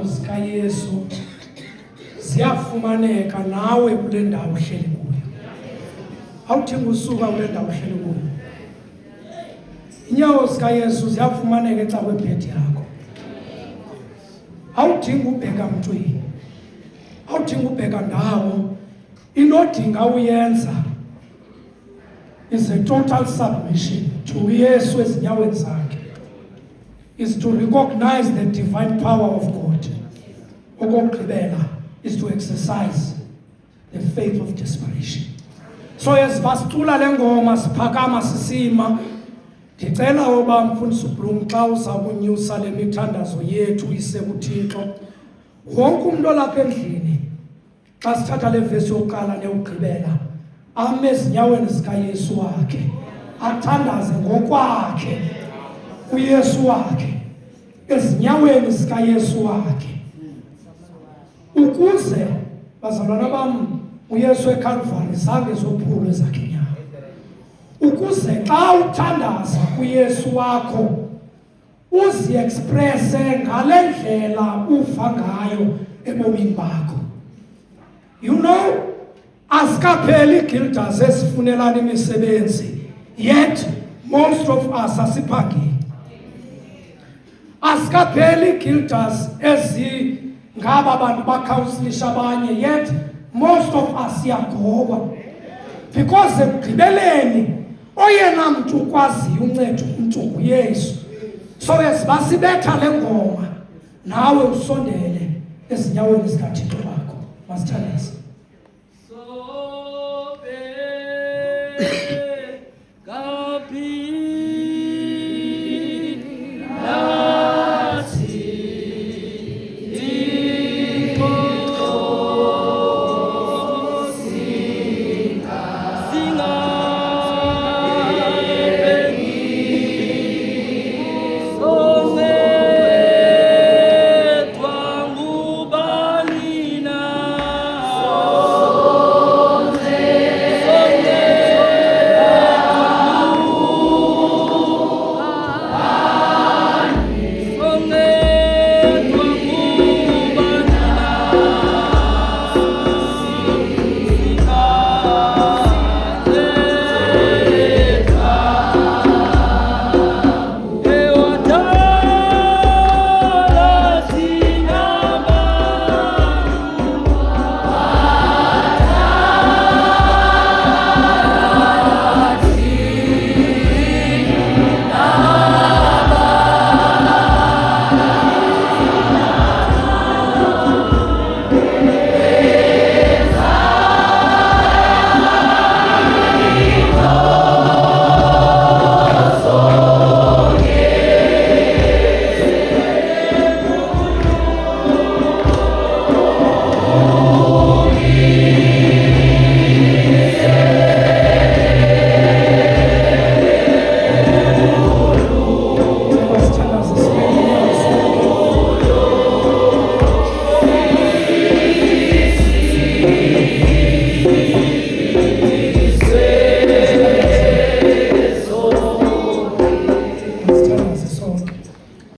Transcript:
zikaYesu ziyafumaneka nawe kule ndawo uhleli kuyo. Awudingi usuka kule ndawo uhleli kuyo. Inyawo zikaYesu ziyafumaneka eca kwebhedi yakho. Awudingi ubheka mntwini. Awudingi ubheka ndawo. Inodinga uyenza is a total submission to Yesu ezinyaweni zakhe. Is to recognize the divine power of God. Okokugqibela is to exercise the faith of desperation. So yasivasicula le ngoma siphakama sisima. Ndicela oba mfundisi uBlum xa uza kunyusa le mithandazo yethu ise kuThixo. Wonke umuntu olapha endlini xa sithatha le vesi yokuqala neyokugqibela ame ezinyaweni zikaYesu wakhe athandaze ngokwakhe uYesu wakhe ezinyaweni zikaYesu wakhe ukuze bazalwana bam uYesu eCalvary zange zophulwe zakhe nyawo ukuze xa uthandaza kuYesu wakho uzi expresse ngale ndlela uva ngayo ebomini bakho. You know, asikapheli guilders esifunelana imisebenzi, yet most of us asiphangeli. Asikapheli guilders ngaba bantu bakhawusilisha abanye, yet most of us siyagoba. Because ekugqibeleni oyena mntu ukwaziyo uncedo umntu nguYesu. So yasibasibetha le ngoma nawe usondele ezinyaweni zikaThixo bakho. Masithandaze.